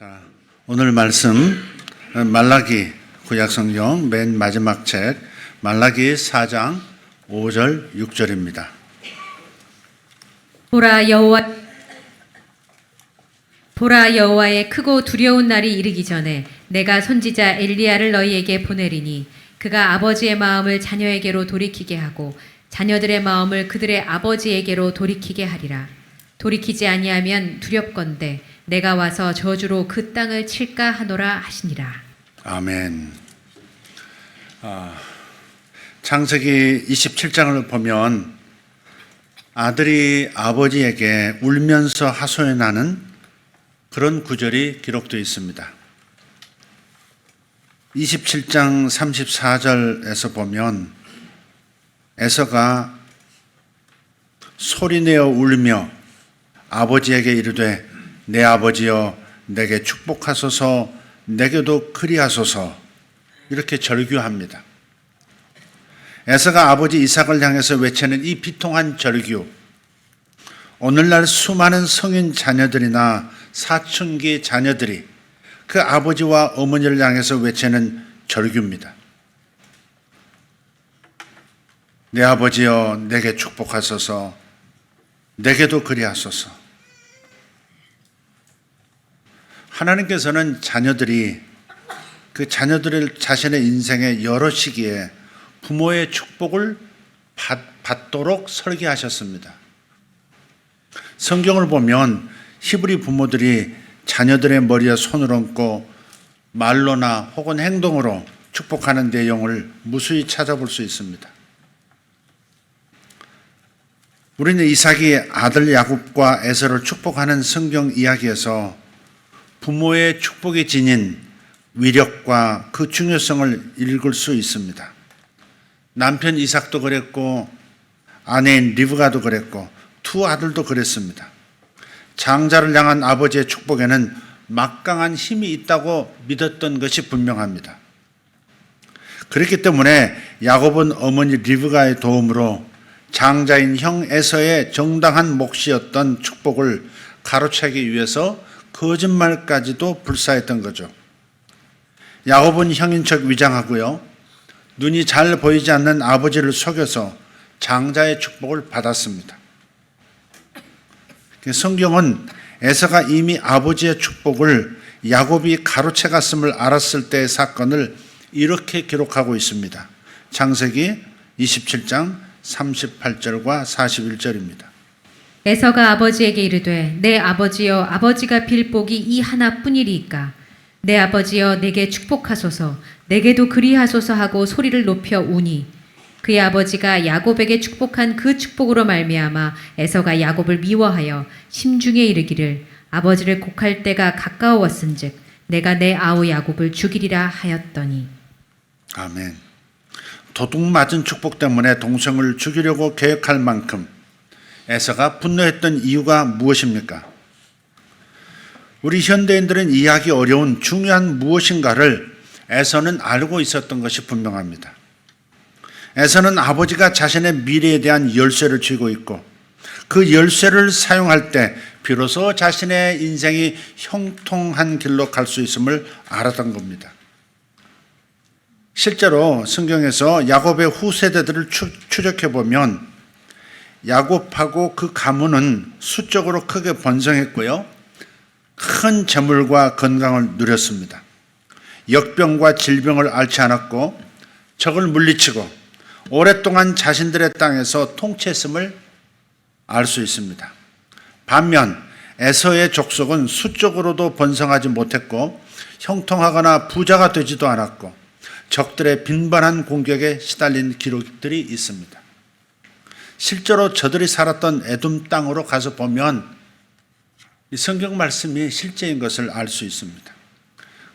자, 오늘 말씀 말라기 구약성경 맨 마지막 책 말라기 4장 5절 6절입니다. 보라 여호와의 크고 두려운 날이 이르기 전에 내가 선지자 엘리야를 너희에게 보내리니 그가 아버지의 마음을 자녀에게로 돌이키게 하고 자녀들의 마음을 그들의 아버지에게로 돌이키게 하리라. 돌이키지 아니하면 두렵건대 내가 와서 저주로 그 땅을 칠까 하노라 하시니라. 아멘. 창세기 27장을 보면 아들이 아버지에게 울면서 하소연하는 그런 구절이 기록되어 있습니다. 27장 34절에서 보면 에서가 소리내어 울며 아버지에게 이르되 내 아버지여 내게 축복하소서 내게도 그리하소서 이렇게 절규합니다. 에서가 아버지 이삭을 향해서 외치는 이 비통한 절규, 오늘날 수많은 성인 자녀들이나 사춘기 자녀들이 그 아버지와 어머니를 향해서 외치는 절규입니다. 내 아버지여 내게 축복하소서 내게도 그리하소서. 하나님께서는 자녀들이 그 자녀들을 자신의 인생의 여러 시기에 부모의 축복을 받도록 설계하셨습니다. 성경을 보면 히브리 부모들이 자녀들의 머리에 손을 얹고 말로나 혹은 행동으로 축복하는 내용을 무수히 찾아볼 수 있습니다. 우리는 이삭이 아들 야곱과 에서를 축복하는 성경 이야기에서 부모의 축복이 지닌 위력과 그 중요성을 읽을 수 있습니다. 남편 이삭도 그랬고 아내인 리브가도 그랬고 두 아들도 그랬습니다. 장자를 향한 아버지의 축복에는 막강한 힘이 있다고 믿었던 것이 분명합니다. 그렇기 때문에 야곱은 어머니 리브가의 도움으로 장자인 형 에서의 정당한 몫이었던 축복을 가로채기 위해서 거짓말까지도 불사했던 거죠. 야곱은 형인 척 위장하고요. 눈이 잘 보이지 않는 아버지를 속여서 장자의 축복을 받았습니다. 성경은 에서가 이미 아버지의 축복을 야곱이 가로채 갔음을 알았을 때의 사건을 이렇게 기록하고 있습니다. 창세기 27장 38절과 41절입니다. 에서가 아버지에게 이르되 내 아버지여 아버지가 빌 복이 이 하나뿐이리이까 내 아버지여 내게 축복하소서 내게도 그리하소서 하고 소리를 높여 우니 그의 아버지가 야곱에게 축복한 그 축복으로 말미암아 에서가 야곱을 미워하여 심중에 이르기를 아버지를 곡할 때가 가까웠은즉 내가 내 아우 야곱을 죽이리라 하였더니. 아멘. 도둑 맞은 축복 때문에 동생을 죽이려고 계획할 만큼 에서가 분노했던 이유가 무엇입니까? 우리 현대인들은 이해하기 어려운 중요한 무엇인가를 에서는 알고 있었던 것이 분명합니다. 에서는 아버지가 자신의 미래에 대한 열쇠를 쥐고 있고 그 열쇠를 사용할 때 비로소 자신의 인생이 형통한 길로 갈 수 있음을 알았던 겁니다. 실제로 성경에서 야곱의 후세대들을 추적해 보면 야곱하고 그 가문은 수적으로 크게 번성했고요. 큰 재물과 건강을 누렸습니다. 역병과 질병을 앓지 않았고 적을 물리치고 오랫동안 자신들의 땅에서 통치했음을 알 수 있습니다. 반면 에서의 족속은 수적으로도 번성하지 못했고 형통하거나 부자가 되지도 않았고 적들의 빈번한 공격에 시달린 기록들이 있습니다. 실제로 저들이 살았던 에돔 땅으로 가서 보면 이 성경 말씀이 실제인 것을 알 수 있습니다.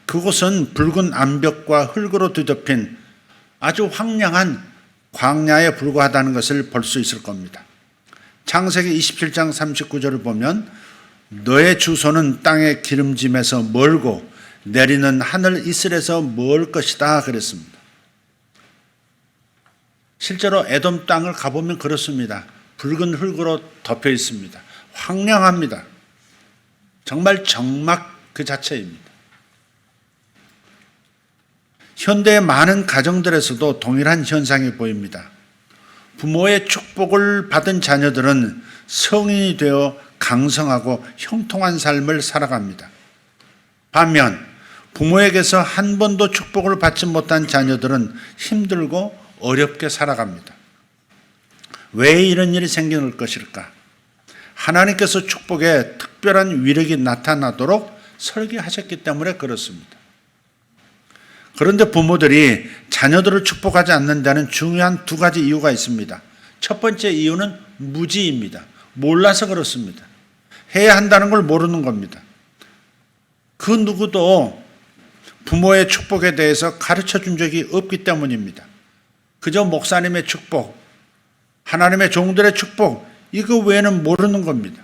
그곳은 붉은 암벽과 흙으로 뒤덮인 아주 황량한 광야에 불과하다는 것을 볼 수 있을 겁니다. 창세기 27장 39절을 보면 너의 주소는 땅의 기름짐에서 멀고 내리는 하늘 이슬에서 멀 것이다 그랬습니다. 실제로 에돔 땅을 가보면 그렇습니다. 붉은 흙으로 덮여 있습니다. 황량합니다. 정말 그 자체입니다. 현대의 많은 가정들에서도 동일한 현상이 보입니다. 부모의 축복을 받은 자녀들은 성인이 되어 강성하고 형통한 삶을 살아갑니다. 반면 부모에게서 한 번도 축복을 받지 못한 자녀들은 힘들고 어렵게 살아갑니다. 왜 이런 일이 생길 것일까? 하나님께서 축복에 특별한 위력이 나타나도록 설계하셨기 때문에 그렇습니다. 그런데 부모들이 자녀들을 축복하지 않는다는 중요한 두 가지 이유가 있습니다. 첫 번째 이유는 무지입니다. 몰라서 그렇습니다. 해야 한다는 걸 모르는 겁니다. 그 누구도 부모의 축복에 대해서 가르쳐 준 적이 없기 때문입니다. 그저 목사님의 축복, 하나님의 종들의 축복, 이거 외에는 모르는 겁니다.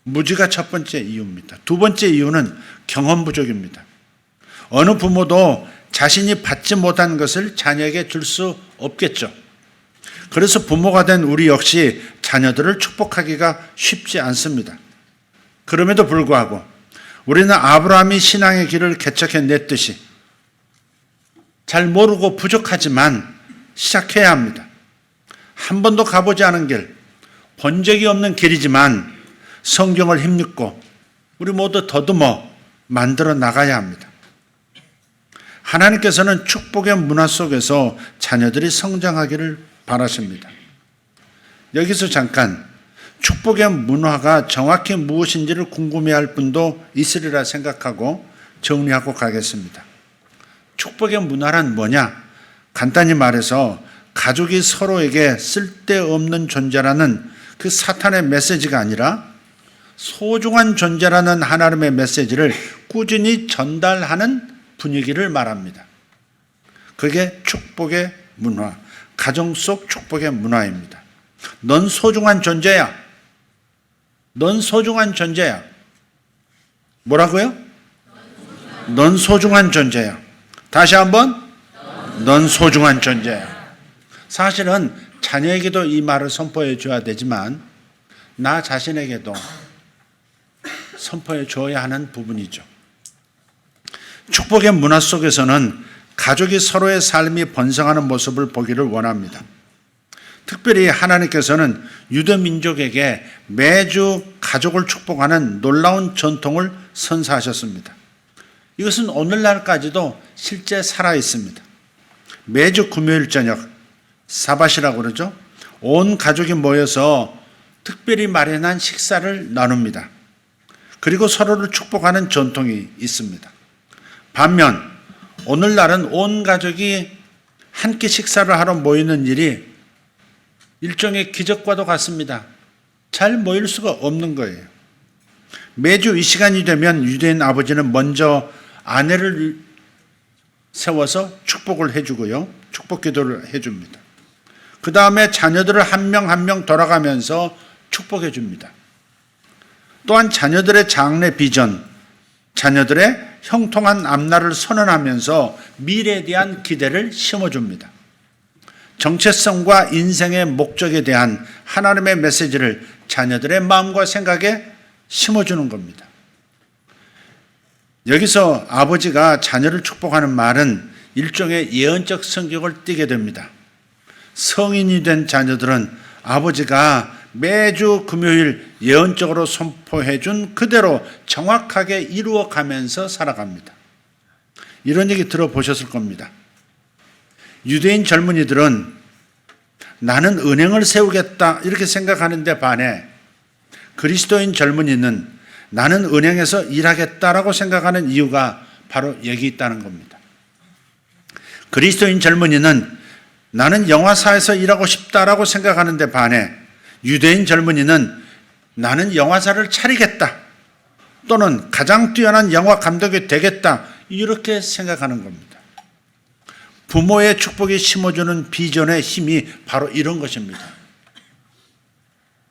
무지가 첫 번째 이유입니다. 두 번째 이유는 경험 부족입니다. 어느 부모도 자신이 받지 못한 것을 자녀에게 줄 수 없겠죠. 그래서 부모가 된 우리 역시 자녀들을 축복하기가 쉽지 않습니다. 그럼에도 불구하고 우리는 아브라함이 신앙의 길을 개척해냈듯이 잘 모르고 부족하지만 시작해야 합니다. 한 번도 가보지 않은 길, 본 적이 없는 길이지만 성경을 힘입고 우리 모두 더듬어 만들어 나가야 합니다. 하나님께서는 축복의 문화 속에서 자녀들이 성장하기를 바라십니다. 여기서 잠깐 축복의 문화가 정확히 무엇인지를 궁금해할 분도 있으리라 생각하고 정리하고 가겠습니다. 축복의 문화란 뭐냐? 간단히 말해서 가족이 서로에게 쓸데없는 존재라는 그 사탄의 메시지가 아니라 소중한 존재라는 하나님의 메시지를 꾸준히 전달하는 분위기를 말합니다. 그게 축복의 문화, 가정 속 축복의 문화입니다. 넌 소중한 존재야. 넌 소중한 존재야. 뭐라고요? 넌 소중한 존재야. 다시 한번, 넌 소중한 존재야. 사실은 자녀에게도 이 말을 선포해 줘야 되지만 나 자신에게도 선포해 줘야 하는 부분이죠. 축복의 문화 속에서는 가족이 서로의 삶이 번성하는 모습을 보기를 원합니다. 특별히 하나님께서는 유대 민족에게 매주 가족을 축복하는 놀라운 전통을 선사하셨습니다. 이것은 오늘날까지도 실제 살아 있습니다. 매주 금요일 저녁, 사밧이라고 그러죠. 온 가족이 모여서 특별히 마련한 식사를 나눕니다. 그리고 서로를 축복하는 전통이 있습니다. 반면 오늘날은 온 가족이 함께 식사를 하러 모이는 일이 일종의 기적과도 같습니다. 잘 모일 수가 없는 거예요. 매주 이 시간이 되면 유대인 아버지는 먼저 아내를 세워서 축복을 해주고요. 축복 기도를 해줍니다. 그 다음에 자녀들을 한 명 한 명 돌아가면서 축복해 줍니다. 또한 자녀들의 장래 비전, 자녀들의 형통한 앞날을 선언하면서 미래에 대한 기대를 심어줍니다. 정체성과 인생의 목적에 대한 하나님의 메시지를 자녀들의 마음과 생각에 심어주는 겁니다. 여기서 아버지가 자녀를 축복하는 말은 일종의 예언적 성격을 띠게 됩니다. 성인이 된 자녀들은 아버지가 매주 금요일 예언적으로 선포해 준 그대로 정확하게 이루어가면서 살아갑니다. 이런 얘기 들어보셨을 겁니다. 유대인 젊은이들은 나는 은행을 세우겠다 이렇게 생각하는데 반해 그리스도인 젊은이는 나는 은행에서 일하겠다라고 생각하는 이유가 바로 여기 있다는 겁니다. 그리스도인 젊은이는 나는 영화사에서 일하고 싶다라고 생각하는데 반해 유대인 젊은이는 나는 영화사를 차리겠다 또는 가장 뛰어난 영화 감독이 되겠다 이렇게 생각하는 겁니다. 부모의 축복이 심어주는 비전의 힘이 바로 이런 것입니다.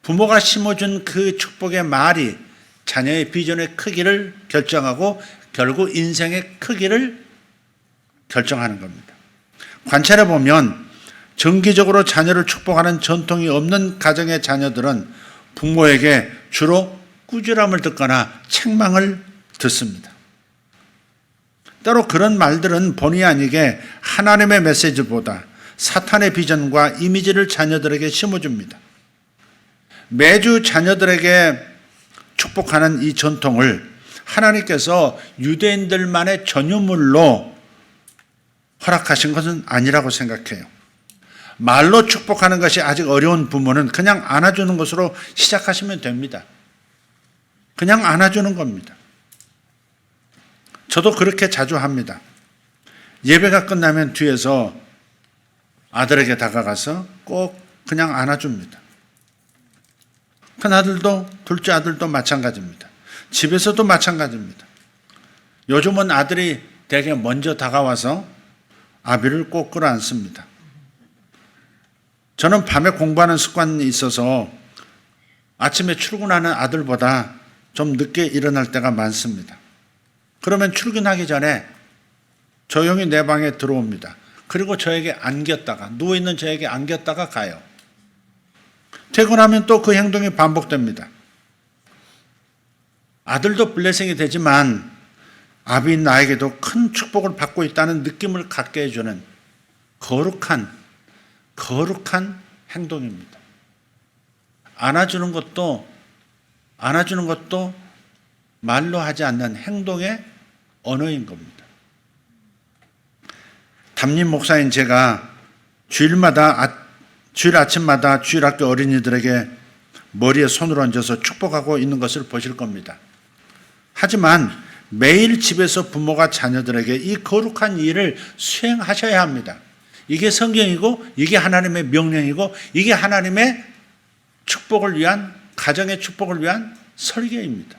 부모가 심어준 그 축복의 말이 자녀의 비전의 크기를 결정하고 결국 인생의 크기를 결정하는 겁니다. 관찰해 보면 정기적으로 자녀를 축복하는 전통이 없는 가정의 자녀들은 부모에게 주로 꾸지람을 듣거나 책망을 듣습니다. 때로 그런 말들은 본의 아니게 하나님의 메시지보다 사탄의 비전과 이미지를 자녀들에게 심어줍니다. 매주 자녀들에게 축복하는 이 전통을 하나님께서 유대인들만의 전유물로 허락하신 것은 아니라고 생각해요. 말로 축복하는 것이 아직 어려운 부모는 그냥 안아주는 것으로 시작하시면 됩니다. 그냥 안아주는 겁니다. 저도 그렇게 자주 합니다. 예배가 끝나면 뒤에서 아들에게 다가가서 꼭 그냥 안아줍니다. 큰아들도 둘째 아들도 마찬가지입니다. 집에서도 마찬가지입니다. 요즘은 아들이 되게 먼저 다가와서 아비를 꼭 끌어안습니다. 저는 밤에 공부하는 습관이 있어서 아침에 출근하는 아들보다 좀 늦게 일어날 때가 많습니다. 그러면 출근하기 전에 조용히 내 방에 들어옵니다. 그리고 저에게 안겼다가, 누워있는 저에게 안겼다가 가요. 퇴근하면 또 그 행동이 반복됩니다. 아들도 블레싱이 되지만 아비인 나에게도 큰 축복을 받고 있다는 느낌을 갖게 해주는 거룩한 행동입니다. 안아주는 것도 말로 하지 않는 행동의 언어인 겁니다. 담임 목사인 제가 주일 아침마다 주일학교 어린이들에게 머리에 손을 얹어서 축복하고 있는 것을 보실 겁니다. 하지만 매일 집에서 부모가 자녀들에게 이 거룩한 일을 수행하셔야 합니다. 이게 성경이고 이게 하나님의 명령이고 이게 하나님의 축복을 위한, 가정의 축복을 위한 설계입니다.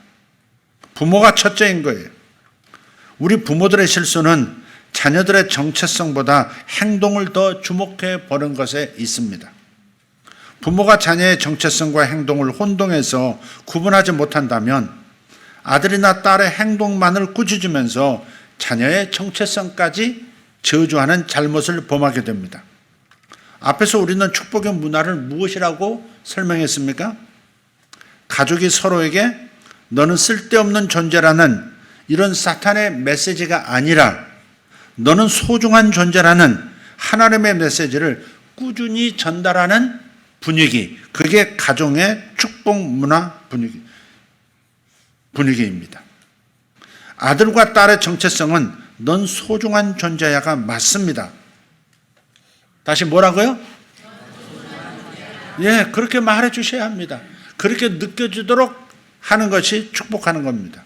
부모가 첫째인 거예요. 우리 부모들의 실수는 자녀들의 정체성보다 행동을 더 주목해 보는 것에 있습니다. 부모가 자녀의 정체성과 행동을 혼동해서 구분하지 못한다면 아들이나 딸의 행동만을 꾸짖으면서 자녀의 정체성까지 저주하는 잘못을 범하게 됩니다. 앞에서 우리는 축복의 문화를 무엇이라고 설명했습니까? 가족이 서로에게 너는 쓸데없는 존재라는 이런 사탄의 메시지가 아니라 너는 소중한 존재라는 하나님의 메시지를 꾸준히 전달하는 분위기, 그게 가정의 축복 문화 분위기입니다. 아들과 딸의 정체성은 넌 소중한 존재야가 맞습니다. 다시 뭐라고요? 예, 그렇게 말해 주셔야 합니다. 그렇게 느껴지도록 하는 것이 축복하는 겁니다.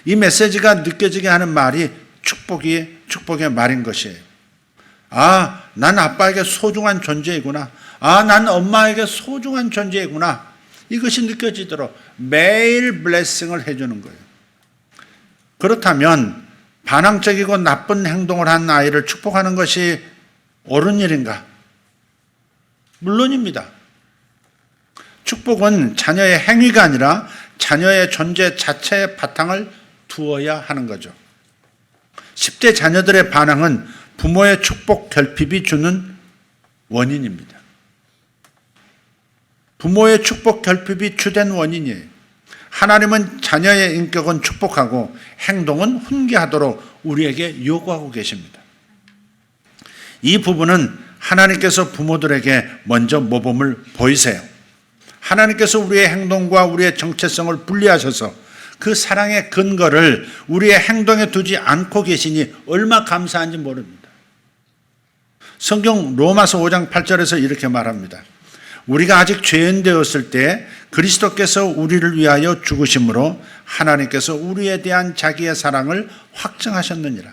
이 메시지가 느껴지게 하는 말이 축복의 말인 것이에요. 아, 난 아빠에게 소중한 존재이구나. 아, 난 엄마에게 소중한 존재이구나. 이것이 느껴지도록 매일 블레싱을 해주는 거예요. 그렇다면 반항적이고 나쁜 행동을 한 아이를 축복하는 것이 옳은 일인가? 물론입니다. 축복은 자녀의 행위가 아니라 자녀의 존재 자체의 바탕을 두어야 하는 거죠. 10대 자녀들의 반항은 부모의 축복 결핍이 주는 원인입니다. 부모의 축복 결핍이 주된 원인이에요. 하나님은 자녀의 인격은 축복하고 행동은 훈계하도록 우리에게 요구하고 계십니다. 이 부분은 하나님께서 부모들에게 먼저 모범을 보이세요. 하나님께서 우리의 행동과 우리의 정체성을 분리하셔서 그 사랑의 근거를 우리의 행동에 두지 않고 계시니 얼마 감사한지 모릅니다. 성경 로마서 5장 8절에서 이렇게 말합니다. 우리가 아직 죄인 되었을 때 그리스도께서 우리를 위하여 죽으심으로 하나님께서 우리에 대한 자기의 사랑을 확증하셨느니라.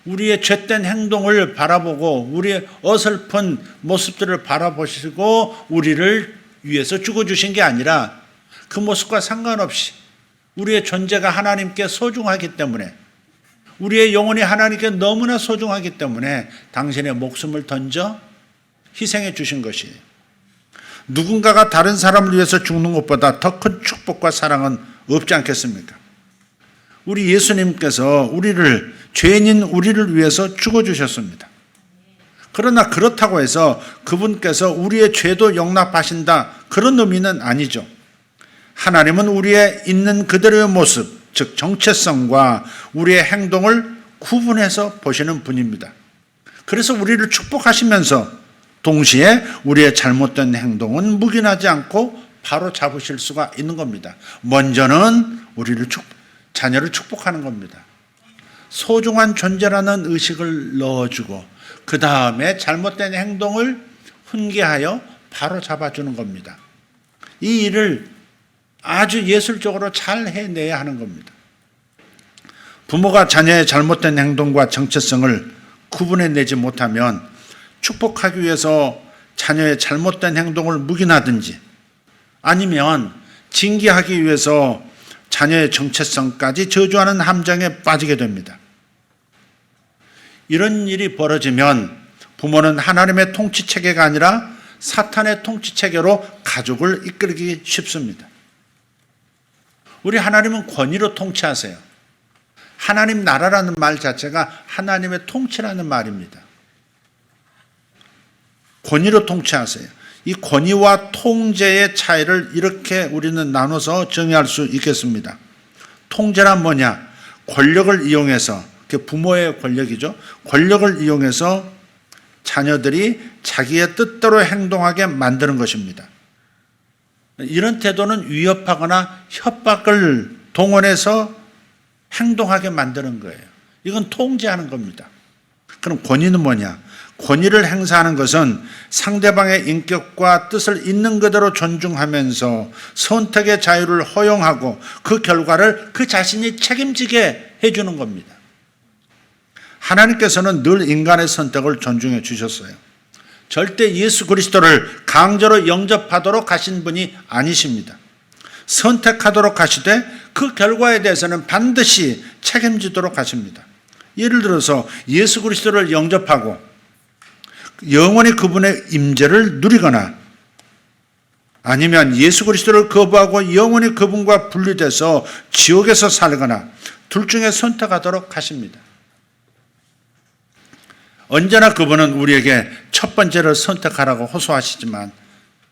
우리의 죄된 행동을 바라보고 우리의 어설픈 모습들을 바라보시고 우리를 위해서 죽어주신 게 아니라 그 모습과 상관없이 우리의 존재가 하나님께 소중하기 때문에 우리의 영혼이 하나님께 너무나 소중하기 때문에 당신의 목숨을 던져 희생해 주신 것이에요. 누군가가 다른 사람을 위해서 죽는 것보다 더 큰 축복과 사랑은 없지 않겠습니까? 우리 예수님께서 죄인인 우리를 위해서 죽어주셨습니다. 그러나 그렇다고 해서 그분께서 우리의 죄도 용납하신다, 그런 의미는 아니죠. 하나님은 우리의 있는 그대로의 모습, 즉 정체성과 우리의 행동을 구분해서 보시는 분입니다. 그래서 우리를 축복하시면서 동시에 우리의 잘못된 행동은 묵인하지 않고 바로 잡으실 수가 있는 겁니다. 먼저는 자녀를 축복하는 겁니다. 소중한 존재라는 의식을 넣어주고 그 다음에 잘못된 행동을 훈계하여 바로 잡아주는 겁니다. 이 일을 아주 예술적으로 잘 해내야 하는 겁니다. 부모가 자녀의 잘못된 행동과 정체성을 구분해내지 못하면 축복하기 위해서 자녀의 잘못된 행동을 묵인하든지 아니면 징계하기 위해서 자녀의 정체성까지 저주하는 함정에 빠지게 됩니다. 이런 일이 벌어지면 부모는 하나님의 통치체계가 아니라 사탄의 통치체계로 가족을 이끌기 쉽습니다. 우리 하나님은 권위로 통치하세요. 하나님 나라라는 말 자체가 하나님의 통치라는 말입니다. 권위로 통치하세요. 이 권위와 통제의 차이를 이렇게 우리는 나눠서 정의할 수 있겠습니다. 통제란 뭐냐? 권력을 이용해서, 부모의 권력이죠. 권력을 이용해서 자녀들이 자기의 뜻대로 행동하게 만드는 것입니다. 이런 태도는 위협하거나 협박을 동원해서 행동하게 만드는 거예요. 이건 통제하는 겁니다. 그럼 권위는 뭐냐? 권위를 행사하는 것은 상대방의 인격과 뜻을 있는 그대로 존중하면서 선택의 자유를 허용하고 그 결과를 그 자신이 책임지게 해주는 겁니다. 하나님께서는 늘 인간의 선택을 존중해 주셨어요. 절대 예수 그리스도를 강제로 영접하도록 하신 분이 아니십니다. 선택하도록 하시되 그 결과에 대해서는 반드시 책임지도록 하십니다. 예를 들어서 예수 그리스도를 영접하고 영원히 그분의 임재를 누리거나 아니면 예수 그리스도를 거부하고 영원히 그분과 분리돼서 지옥에서 살거나 둘 중에 선택하도록 하십니다. 언제나 그분은 우리에게 첫 번째를 선택하라고 호소하시지만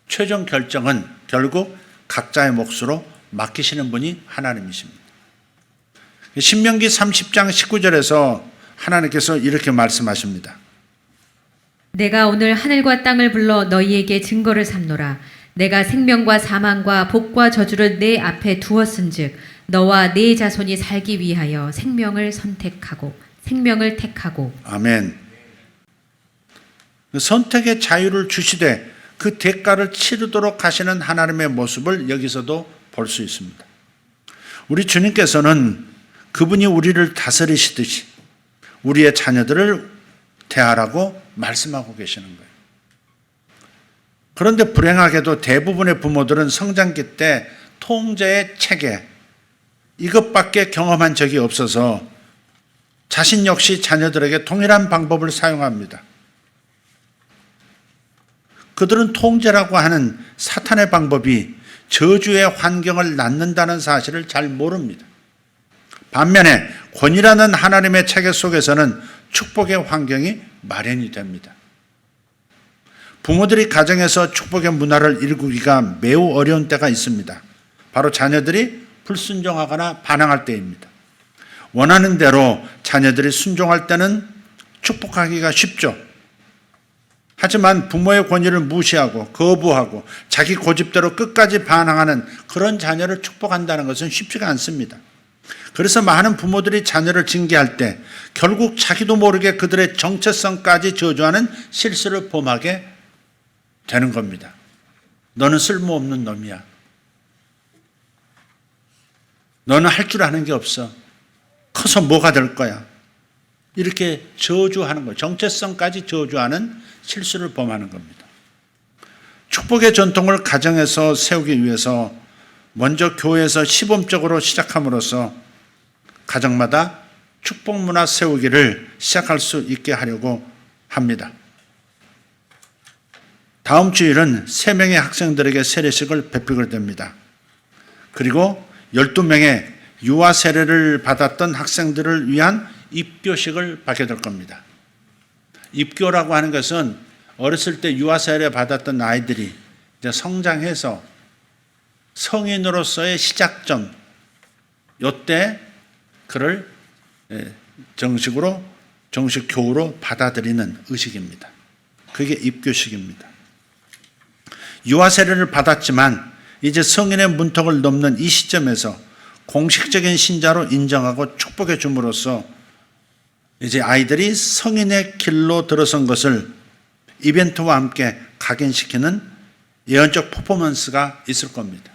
최종 결정은 결국 각자의 몫으로 맡기시는 분이 하나님이십니다. 신명기 30장 19절에서 하나님께서 이렇게 말씀하십니다. 내가 오늘 하늘과 땅을 불러 너희에게 증거를 삼노라. 내가 생명과 사망과 복과 저주를 내 앞에 두었은즉 너와 네 자손이 살기 위하여 생명을 택하고. 아멘. 선택의 자유를 주시되 그 대가를 치르도록 하시는 하나님의 모습을 여기서도 볼 수 있습니다. 우리 주님께서는 그분이 우리를 다스리시듯이 우리의 자녀들을 대하라고 말씀하고 계시는 거예요. 그런데 불행하게도 대부분의 부모들은 성장기 때 통제의 체계, 이것밖에 경험한 적이 없어서 자신 역시 자녀들에게 동일한 방법을 사용합니다. 그들은 통제라고 하는 사탄의 방법이 저주의 환경을 낳는다는 사실을 잘 모릅니다. 반면에 권위라는 하나님의 체계 속에서는 축복의 환경이 마련이 됩니다. 부모들이 가정에서 축복의 문화를 일구기가 매우 어려운 때가 있습니다. 바로 자녀들이 불순종하거나 반항할 때입니다. 원하는 대로 자녀들이 순종할 때는 축복하기가 쉽죠. 하지만 부모의 권위를 무시하고 거부하고 자기 고집대로 끝까지 반항하는 그런 자녀를 축복한다는 것은 쉽지가 않습니다. 그래서 많은 부모들이 자녀를 징계할 때 결국 자기도 모르게 그들의 정체성까지 저주하는 실수를 범하게 되는 겁니다. 너는 쓸모없는 놈이야. 너는 할 줄 아는 게 없어. 커서 뭐가 될 거야. 이렇게 저주하는 거예요. 정체성까지 저주하는 실수를 범하는 겁니다. 축복의 전통을 가정에서 세우기 위해서 먼저 교회에서 시범적으로 시작함으로써 가정마다 축복 문화 세우기를 시작할 수 있게 하려고 합니다. 다음 주일은 3명의 학생들에게 세례식을 베풀게 됩니다. 그리고 12명의 유아 세례를 받았던 학생들을 위한 입교식을 받게 될 겁니다. 입교라고 하는 것은 어렸을 때 유아 세례 받았던 아이들이 이제 성장해서 성인으로서의 시작점, 요때 그를 정식 교우로 받아들이는 의식입니다. 그게 입교식입니다. 유아 세례를 받았지만 이제 성인의 문턱을 넘는 이 시점에서 공식적인 신자로 인정하고 축복해 줌으로써 이제 아이들이 성인의 길로 들어선 것을 이벤트와 함께 각인시키는 예언적 퍼포먼스가 있을 겁니다.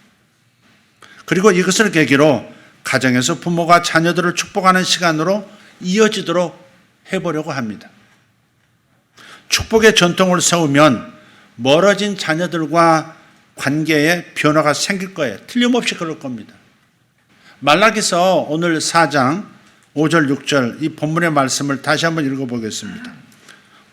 그리고 이것을 계기로 가정에서 부모가 자녀들을 축복하는 시간으로 이어지도록 해보려고 합니다. 축복의 전통을 세우면 멀어진 자녀들과 관계에 변화가 생길 거예요. 틀림없이 그럴 겁니다. 말라기서 오늘 4장 5절 6절 이 본문의 말씀을 다시 한번 읽어보겠습니다.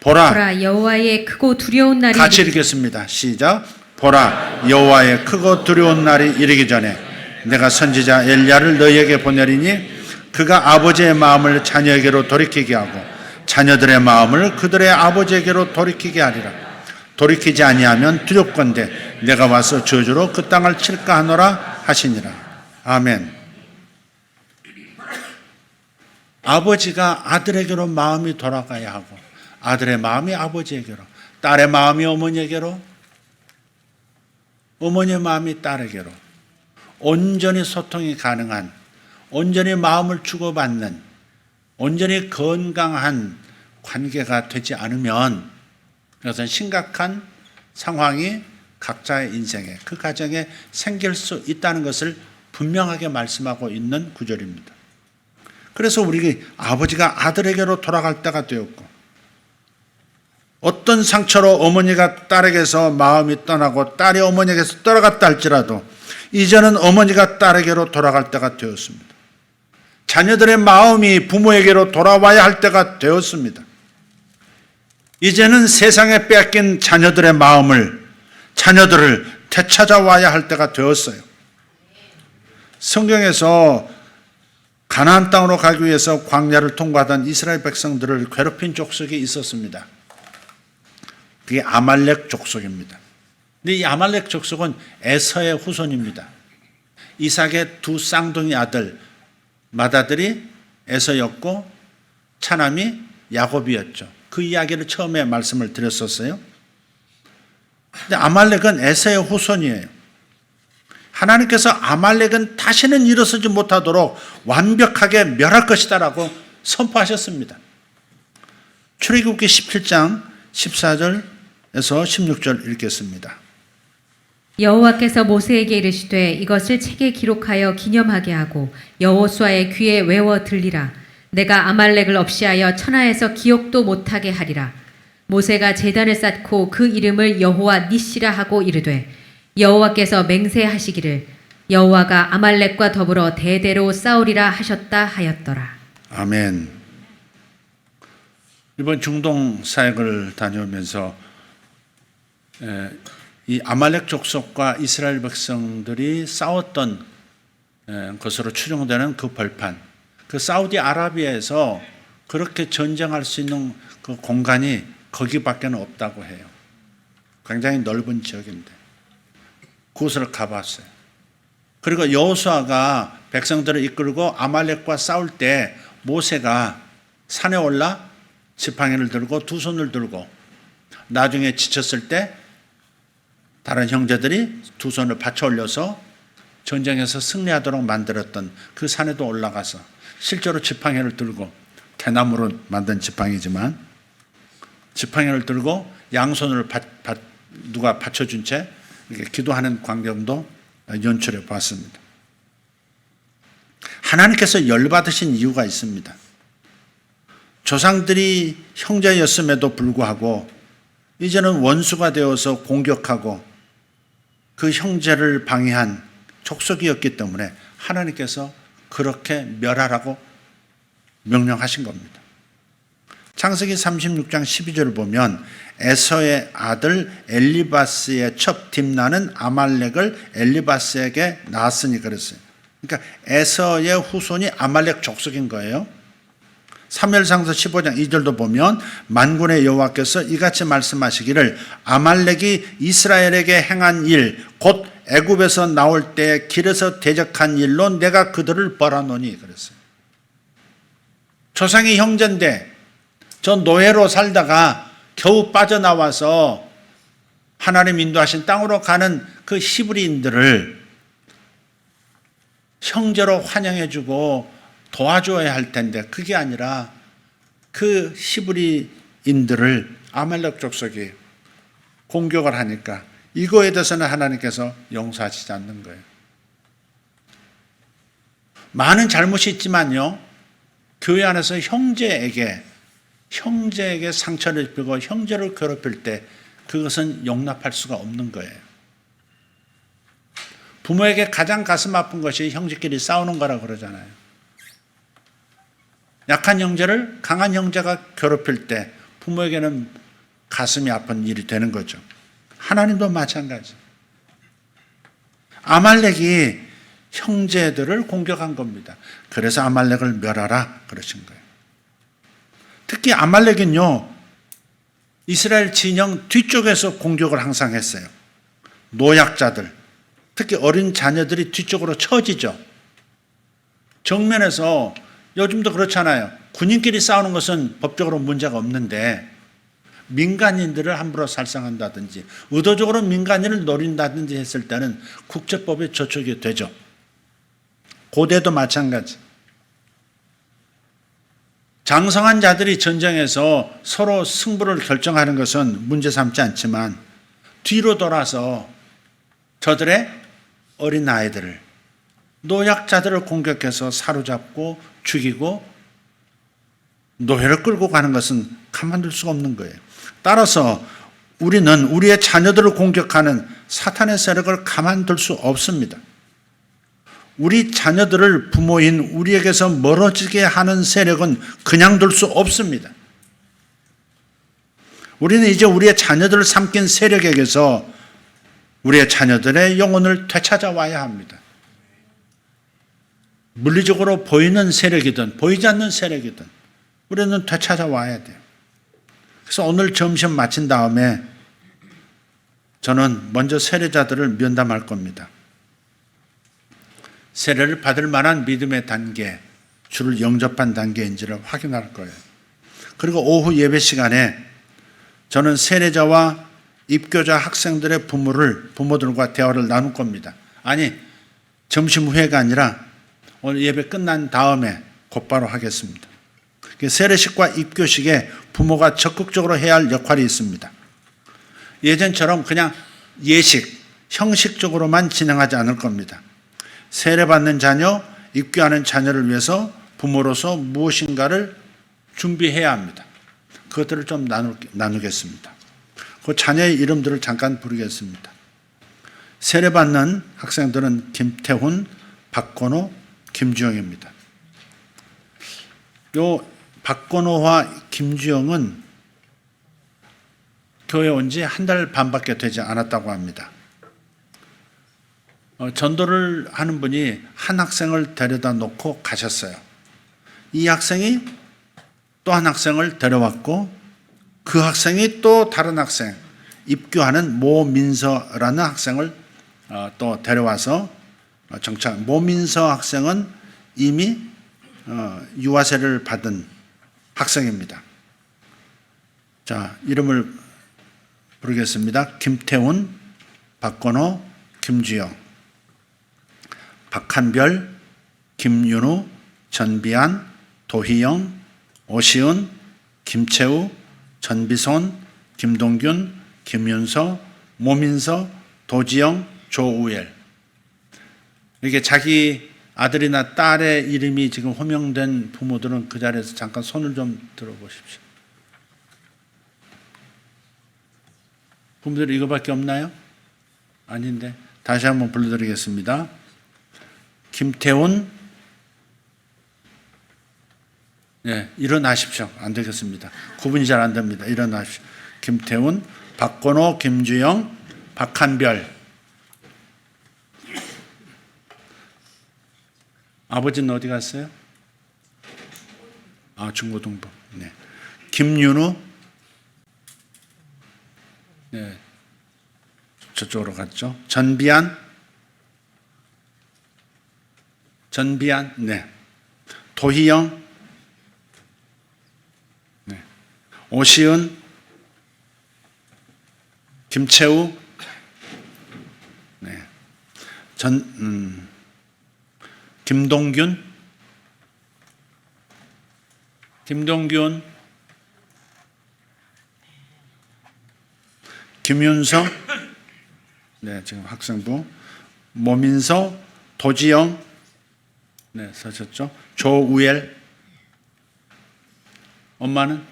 보라 여호와의 크고 두려운 날이 같이 읽겠습니다. 시작. 보라 여호와의 크고 두려운 날이 이르기 전에 내가 선지자 엘리야를 너희에게 보내리니 그가 아버지의 마음을 자녀에게로 돌이키게 하고 자녀들의 마음을 그들의 아버지에게로 돌이키게 하리라. 돌이키지 아니하면 두렵건대 내가 와서 저주로 그 땅을 칠까 하노라 하시니라. 아멘. 아버지가 아들에게로 마음이 돌아가야 하고 아들의 마음이 아버지에게로, 딸의 마음이 어머니에게로, 어머니의 마음이 딸에게로 온전히 소통이 가능한, 온전히 마음을 주고받는, 온전히 건강한 관계가 되지 않으면 그것은 심각한 상황이 각자의 인생에, 그 가정에 생길 수 있다는 것을 분명하게 말씀하고 있는 구절입니다. 그래서 우리 아버지가 아들에게로 돌아갈 때가 되었고, 어떤 상처로 어머니가 딸에게서 마음이 떠나고 딸이 어머니에게서 떠나갔다 할지라도 이제는 어머니가 딸에게로 돌아갈 때가 되었습니다. 자녀들의 마음이 부모에게로 돌아와야 할 때가 되었습니다. 이제는 세상에 뺏긴 자녀들의 자녀들을 되찾아와야 할 때가 되었어요. 성경에서 가나안 땅으로 가기 위해서 광야를 통과하던 이스라엘 백성들을 괴롭힌 족속이 있었습니다. 그게 아말렉 족속입니다. 근데 이 아말렉 족속은 에서의 후손입니다. 이삭의 두 쌍둥이 아들 맏아들이 에서였고 차남이 야곱이었죠. 그 이야기를 처음에 말씀을 드렸었어요. 근데 아말렉은 에서의 후손이에요. 하나님께서 아말렉은 다시는 일어서지 못하도록 완벽하게 멸할 것이다라고 선포하셨습니다. 출애굽기 17장 14절에서 16절 읽겠습니다. 여호와께서 모세에게 이르시되 이것을 책에 기록하여 기념하게 하고 여호수아의 귀에 외워 들리라. 내가 아말렉을 없이하여 천하에서 기억도 못하게 하리라. 모세가 제단을 쌓고 그 이름을 여호와 니시라 하고 이르되 여호와께서 맹세하시기를 여호와가 아말렉과 더불어 대대로 싸우리라 하셨다 하였더라. 아멘. 이번 중동 사역을 다녀오면서 이 아말렉 족속과 이스라엘 백성들이 싸웠던 것으로 추정되는 그 벌판, 그 사우디아라비아에서 그렇게 전쟁할 수 있는 그 공간이 거기밖에 없다고 해요. 굉장히 넓은 지역인데 그곳을 가봤어요. 그리고 여호수아가 백성들을 이끌고 아말렉과 싸울 때 모세가 산에 올라 지팡이를 들고 두 손을 들고 나중에 지쳤을 때 다른 형제들이 두 손을 받쳐 올려서 전쟁에서 승리하도록 만들었던 그 산에도 올라가서 실제로 지팡이를 들고, 대나무로 만든 지팡이지만 지팡이를 들고 양손을 누가 받쳐준 채 이렇게 기도하는 광경도 연출해 봤습니다. 하나님께서 열받으신 이유가 있습니다. 조상들이 형제였음에도 불구하고 이제는 원수가 되어서 공격하고 그 형제를 방해한 족속이었기 때문에 하나님께서 그렇게 멸하라고 명령하신 겁니다. 창세기 36장 12절을 보면 에서의 아들 엘리바스의 첩 딥나는 아말렉을 엘리바스에게 낳았으니 그랬어요. 그러니까 에서의 후손이 아말렉 족속인 거예요. 사무엘상서 15장 2절도 보면 만군의 여호와께서 이같이 말씀하시기를 아말렉이 이스라엘에게 행한 일 곧 애굽에서 나올 때 길에서 대적한 일로 내가 그들을 벌하노니 그랬어요. 조상이 형제인데 저 노예로 살다가 겨우 빠져나와서 하나님 인도하신 땅으로 가는 그 히브리인들을 형제로 환영해주고 도와줘야 할 텐데 그게 아니라 그 히브리인들을 아말렉 족속이 공격을 하니까 이거에 대해서는 하나님께서 용서하시지 않는 거예요. 많은 잘못이 있지만요, 교회 안에서 형제에게 상처를 입히고 형제를 괴롭힐 때 그것은 용납할 수가 없는 거예요. 부모에게 가장 가슴 아픈 것이 형제끼리 싸우는 거라고 그러잖아요. 약한 형제를 강한 형제가 괴롭힐 때 부모에게는 가슴이 아픈 일이 되는 거죠. 하나님도 마찬가지. 아말렉이 형제들을 공격한 겁니다. 그래서 아말렉을 멸하라 그러신 거예요. 특히 아말렉은요, 이스라엘 진영 뒤쪽에서 공격을 항상 했어요. 노약자들, 특히 어린 자녀들이 뒤쪽으로 처지죠. 정면에서 요즘도 그렇잖아요. 군인끼리 싸우는 것은 법적으로 문제가 없는데 민간인들을 함부로 살상한다든지 의도적으로 민간인을 노린다든지 했을 때는 국제법에 저촉이 되죠. 고대도 마찬가지. 장성한 자들이 전쟁에서 서로 승부를 결정하는 것은 문제 삼지 않지만 뒤로 돌아서 저들의 어린 아이들을, 노약자들을 공격해서 사로잡고 죽이고 노예를 끌고 가는 것은 가만둘 수가 없는 거예요. 따라서 우리는 우리의 자녀들을 공격하는 사탄의 세력을 가만둘 수 없습니다. 우리 자녀들을 부모인 우리에게서 멀어지게 하는 세력은 그냥 둘 수 없습니다. 우리는 이제 우리의 자녀들을 삼킨 세력에게서 우리의 자녀들의 영혼을 되찾아와야 합니다. 물리적으로 보이는 세력이든 보이지 않는 세력이든 우리는 되찾아와야 돼요. 그래서 오늘 점심 마친 다음에 저는 먼저 세례자들을 면담할 겁니다. 세례를 받을 만한 믿음의 단계, 주를 영접한 단계인지를 확인할 거예요. 그리고 오후 예배 시간에 저는 세례자와 입교자 학생들의 부모들과 대화를 나눌 겁니다. 아니, 점심 후에가 아니라 오늘 예배 끝난 다음에 곧바로 하겠습니다. 세례식과 입교식에 부모가 적극적으로 해야 할 역할이 있습니다. 예전처럼 그냥 예식, 형식적으로만 진행하지 않을 겁니다. 세례받는 자녀, 입교하는 자녀를 위해서 부모로서 무엇인가를 준비해야 합니다. 그것들을 좀 나누겠습니다. 그 자녀의 이름들을 잠깐 부르겠습니다. 세례받는 학생들은 김태훈, 박건호, 김주영입니다. 요 박건호와 김주영은 교회 온 지 한 달 반밖에 되지 않았다고 합니다. 전도를 하는 분이 한 학생을 데려다 놓고 가셨어요. 이 학생이 또 한 학생을 데려왔고 그 학생이 또 다른 학생, 입교하는 모민서라는 학생을 또 데려와서 정착. 모민서 학생은 이미 유아세를 받은 학생입니다. 자, 이름을 부르겠습니다. 김태훈, 박건호, 김주영, 박한별, 김윤우, 전비안, 도희영, 오시은, 김채우, 전비손, 김동균, 김윤서, 모민서, 도지영, 조우엘. 이렇게 자기 아들이나 딸의 이름이 지금 호명된 부모들은 그 자리에서 잠깐 손을 좀 들어보십시오. 부모들 이거밖에 없나요? 아닌데 다시 한번 불러드리겠습니다. 김태훈, 네, 일어나십시오. 안 되겠습니다. 구분이 잘 안 됩니다. 일어나십시오. 김태훈, 박건호, 김주영, 박한별. 아버지는 어디 갔어요? 중고등부. 네. 김윤우. 네. 저쪽으로 갔죠. 전비안. 전비안, 네. 도희영, 네. 오시은, 김채우, 네. 김동균, 김윤성, 네, 지금 학생부, 모민서, 도지영, 네, 서셨죠? 조우엘, 엄마는?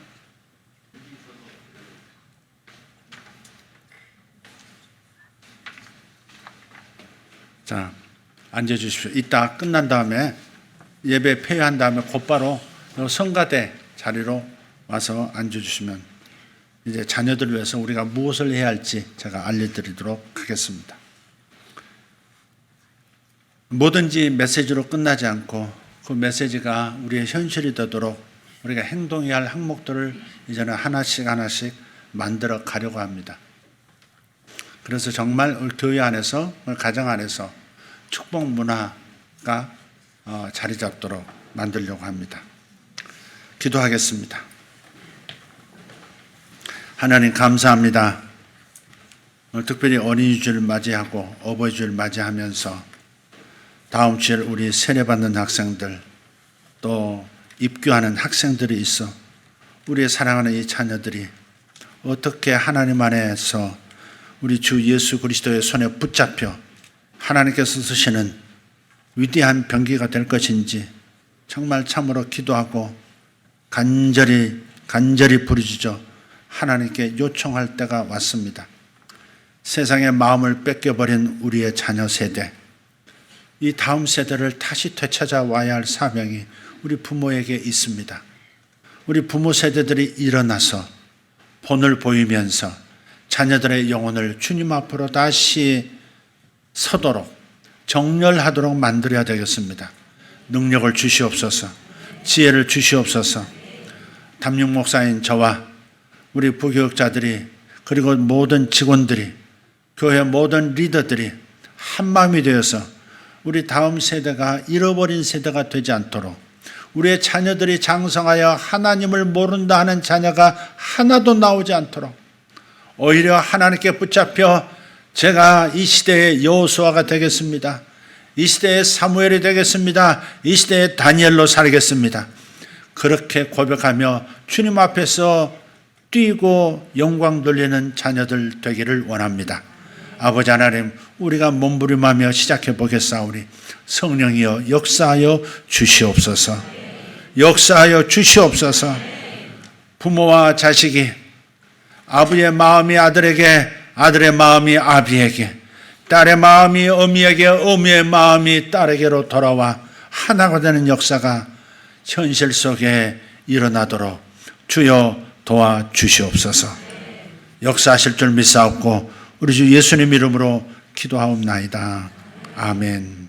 자, 앉아주십시오. 이따 끝난 다음에 예배 폐회한 다음에 곧바로 성가대 자리로 와서 앉아주시면 이제 자녀들을 위해서 우리가 무엇을 해야 할지 제가 알려드리도록 하겠습니다. 뭐든지 메시지로 끝나지 않고 그 메시지가 우리의 현실이 되도록 우리가 행동해야 할 항목들을 이제는 하나씩 만들어 가려고 합니다. 그래서 정말 우리 교회 안에서, 우리 가정 안에서 축복 문화가 자리 잡도록 만들려고 합니다. 기도하겠습니다. 하나님 감사합니다. 특별히 어린이 주를 맞이하고 어버이 주를 맞이하면서 다음 주에 우리 세례받는 학생들 또 입교하는 학생들이 있어 우리의 사랑하는 이 자녀들이 어떻게 하나님 안에서 우리 주 예수 그리스도의 손에 붙잡혀 하나님께서 쓰시는 위대한 병기가 될 것인지 정말 참으로 기도하고 간절히 부르짖어 하나님께 요청할 때가 왔습니다. 세상의 마음을 뺏겨버린 우리의 자녀 세대, 이 다음 세대를 다시 되찾아와야 할 사명이 우리 부모에게 있습니다. 우리 부모 세대들이 일어나서 본을 보이면서 자녀들의 영혼을 주님 앞으로 다시 서도록 정렬하도록 만들어야 되겠습니다. 능력을 주시옵소서, 지혜를 주시옵소서. 담임 목사인 저와 우리 부교육자들이 그리고 모든 직원들이 교회 모든 리더들이 한마음이 되어서 우리 다음 세대가 잃어버린 세대가 되지 않도록 우리의 자녀들이 장성하여 하나님을 모른다 하는 자녀가 하나도 나오지 않도록 오히려 하나님께 붙잡혀 제가 이 시대의 여호수아가 되겠습니다. 이 시대의 사무엘이 되겠습니다. 이 시대의 다니엘로 살겠습니다. 그렇게 고백하며 주님 앞에서 뛰고 영광 돌리는 자녀들 되기를 원합니다. 아버지 하나님, 우리가 몸부림하며 시작해 보겠사오니 성령이여 역사하여 주시옵소서. 역사하여 주시옵소서. 부모와 자식이 아버지의 마음이 아들에게, 아들의 마음이 아비에게, 딸의 마음이 어미에게, 어미의 마음이 딸에게로 돌아와 하나가 되는 역사가 현실 속에 일어나도록 주여 도와주시옵소서. 역사하실 줄 믿사옵고 우리 주 예수님 이름으로 기도하옵나이다. 아멘.